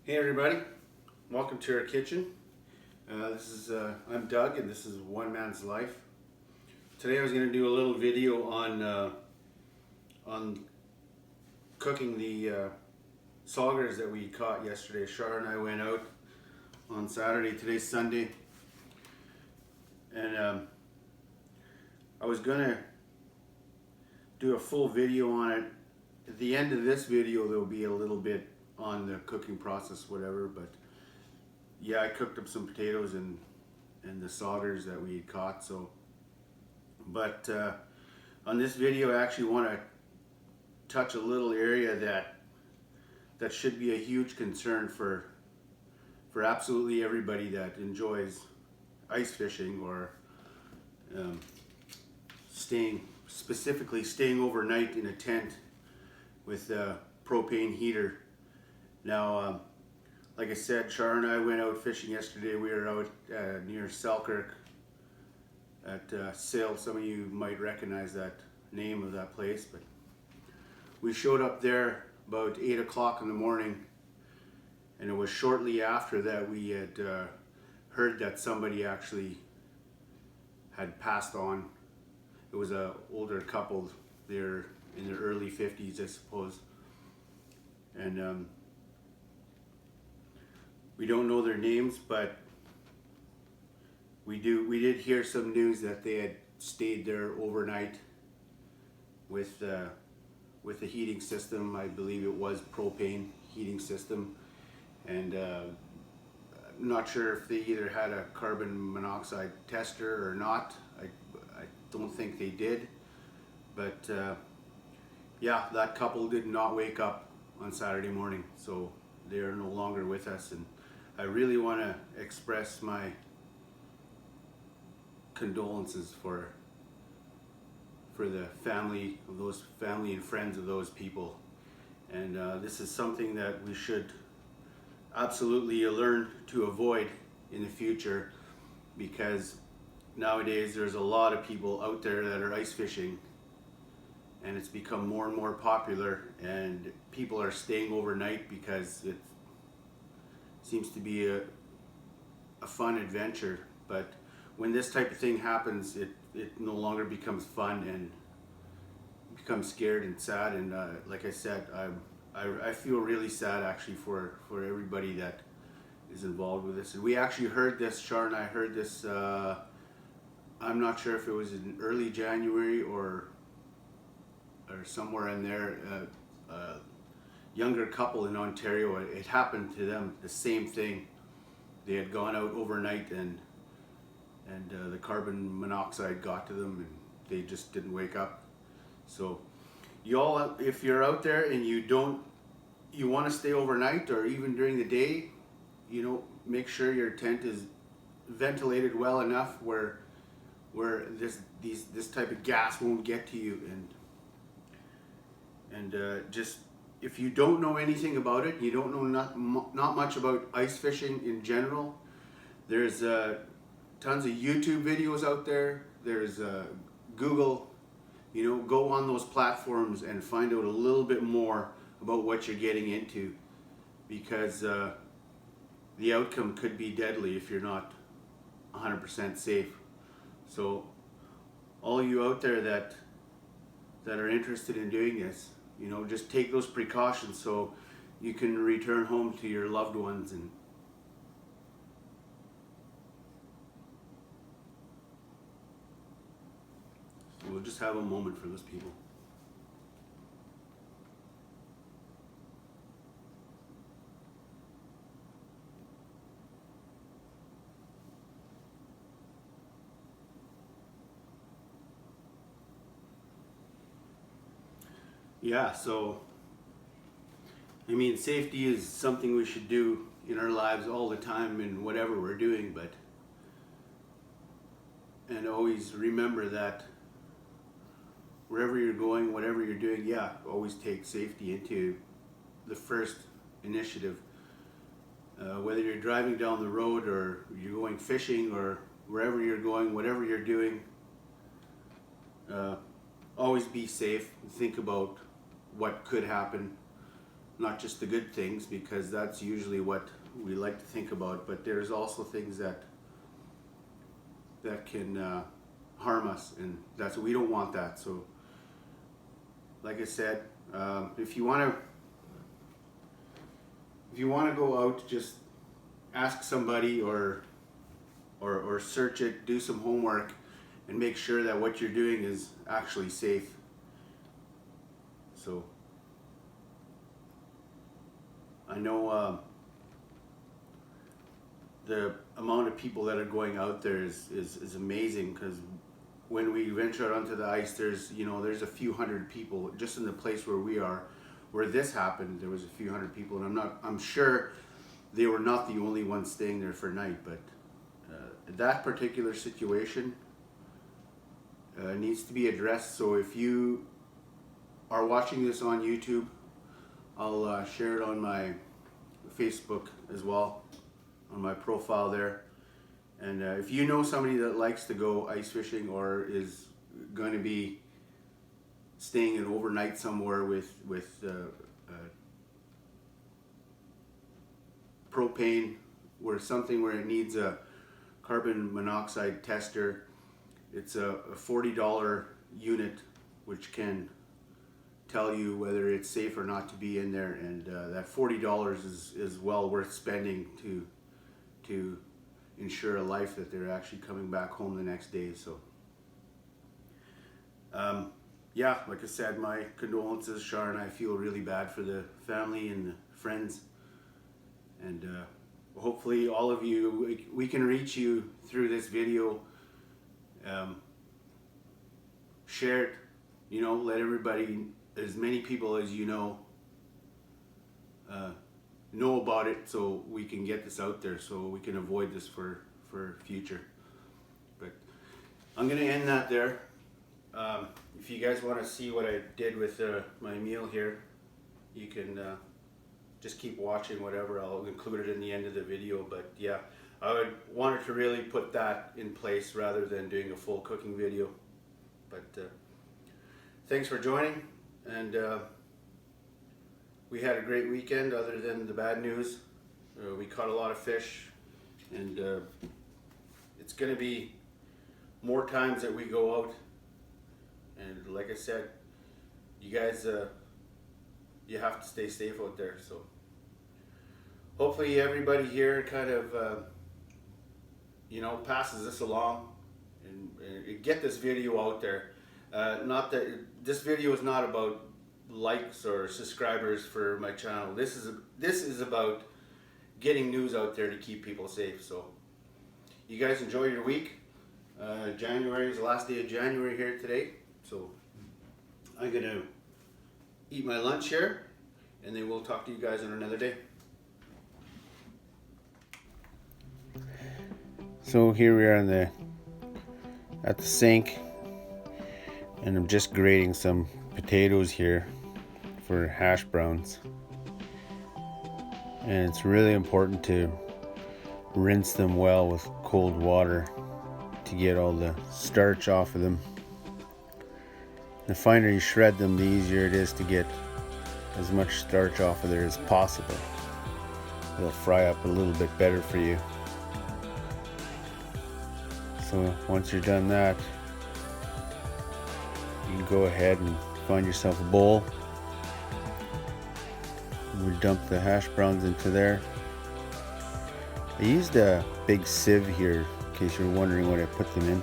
Hey everybody, welcome to our kitchen. I'm Doug and this is One Man's Life. Today I was going to do a little video on cooking the Saugers that we caught yesterday. Shar and I went out on Saturday, today's Sunday, and I was going to do a full video on it. At the end of this video there will be a little bit on the cooking process, whatever, but yeah, I cooked up some potatoes and the Saugers that we had caught. So, but on this video I actually want to touch a little area that should be a huge concern for absolutely everybody that enjoys ice fishing or specifically staying overnight in a tent with a propane heater. Now, like I said, Shar and I went out fishing yesterday. We were out near Sauger at Sail. Some of you might recognize that name of that place, but we showed up there about 8 o'clock in the morning, and it was shortly after that we had heard that somebody actually had passed on. It was an older couple. They're in their early 50s, I suppose, and we don't know their names, but we did hear some news that they had stayed there overnight with the heating system. I believe it was propane heating system, and I'm not sure if they either had a carbon monoxide tester or not. I don't think they did, but yeah, that couple did not wake up on Saturday morning, so they are no longer with us. And I really want to express my condolences for the family and friends of those people. And this is something that we should absolutely learn to avoid in the future, because nowadays there's a lot of people out there that are ice fishing, and it's become more and more popular, and people are staying overnight because it seems to be a fun adventure. But when this type of thing happens, it no longer becomes fun and becomes scared and sad. And like I said, I feel really sad actually for everybody that is involved with this. And we actually heard this, Shar and I heard this, I'm not sure if it was in early January or somewhere in there. Younger couple in Ontario, it happened to them, the same thing. They had gone out overnight and the carbon monoxide got to them and they just didn't wake up. So you all, if you're out there and you want to stay overnight or even during the day, you know, make sure your tent is ventilated well enough where this type of gas won't get to you. And just, if you don't know anything about it, you don't know not much about ice fishing in general, there's tons of YouTube videos out there. There's Google. You know, go on those platforms and find out a little bit more about what you're getting into, because the outcome could be deadly if you're not 100% safe. So all you out there that are interested in doing this, you know, just take those precautions so you can return home to your loved ones. And so we'll just have a moment for those people. Yeah, so I mean, safety is something we should do in our lives all the time in whatever we're doing, and always remember that wherever you're going, whatever you're doing, yeah, always take safety into the first initiative. Whether you're driving down the road or you're going fishing or wherever you're going, whatever you're doing, always be safe. Think about what could happen. not just the good things, because that's usually what we like to think about, but there's also things that can harm us, and we don't want that. So like I said, if you want to go out, just ask somebody or search it, do some homework, and make sure that what you're doing is actually safe. So I know the amount of people that are going out there is amazing, because when we venture out onto the ice, there's a few hundred people just in the place where we are. Where this happened, there was a few hundred people, and I'm sure they were not the only ones staying there for night, but that particular situation needs to be addressed. So if you are watching this on YouTube, I'll share it on my Facebook as well, on my profile there. And if you know somebody that likes to go ice fishing or is going to be staying an overnight somewhere with propane, or something where it needs a carbon monoxide tester, it's a $40 unit which can tell you whether it's safe or not to be in there, and that $40 is well worth spending to ensure a life that they're actually coming back home the next day. So yeah, like I said, my condolences, Shar, and I feel really bad for the family and the friends, and hopefully all of you, we can reach you through this video. Share it, let everybody, as many people as know about it, so we can get this out there, so we can avoid this for future. But I'm gonna end that there. If you guys want to see what I did with my meal here, you can just keep watching. Whatever, I'll include it in the end of the video. But yeah, I wanted to really put that in place rather than doing a full cooking video. But thanks for joining, and we had a great weekend other than the bad news. We caught a lot of fish, and it's going to be more times that we go out. And like I said, you guys, you have to stay safe out there. So hopefully everybody here kind of, passes this along and get this video out there. Not that this video is not about likes or subscribers for my channel. This is about getting news out there to keep people safe. So you guys enjoy your week. January is the last day of January here today. So I'm gonna eat my lunch here, and then we'll talk to you guys on another day. So here we are at the sink, and I'm just grating some potatoes here for hash browns. And it's really important to rinse them well with cold water to get all the starch off of them. The finer you shred them, the easier it is to get as much starch off of there as possible. It'll fry up a little bit better for you. So once you're done that, you can go ahead and find yourself a bowl. We dump the hash browns into there. I used a big sieve here in case you're wondering what I put them in.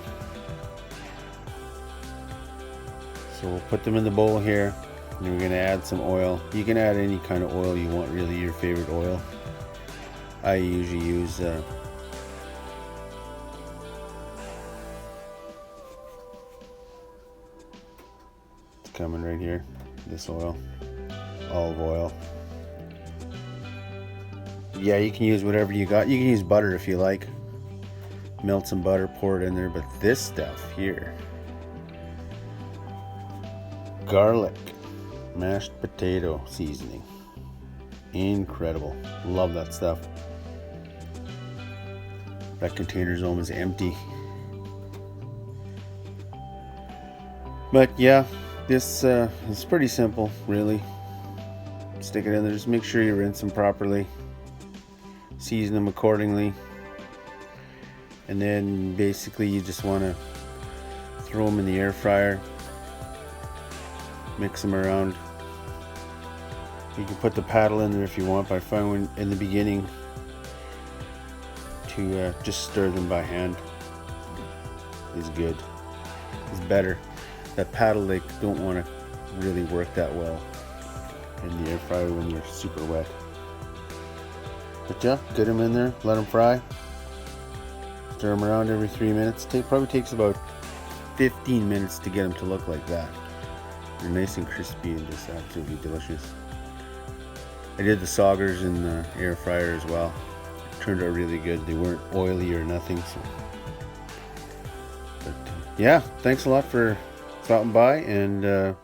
So we'll put them in the bowl here, and we're going to add some oil. You can add any kind of oil you want, really, your favorite oil. I usually use it's coming right here, this oil, olive oil. Yeah, you can use whatever you got. You can use butter if you like. Melt some butter, pour it in there, but this stuff here, garlic, mashed potato seasoning, incredible. Love that stuff. That container's almost empty. But yeah, this is pretty simple, really. stick it in there. Just make sure you rinse them properly, season them accordingly, and then basically you just want to throw them in the air fryer, mix them around. You can put the paddle in there if you want, but I find in the beginning to just stir them by hand is good. It's better. That paddle, they don't want to really work that well in the air fryer when you're super wet. But yeah, get them in there, let them fry. Stir them around every 3 minutes. Probably takes about 15 minutes to get them to look like that. They're nice and crispy and just absolutely delicious. I did the Saugers in the air fryer as well. It turned out really good. They weren't oily or nothing. So. But yeah, thanks a lot for stopping by, and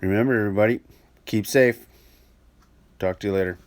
remember everybody, keep safe. Talk to you later.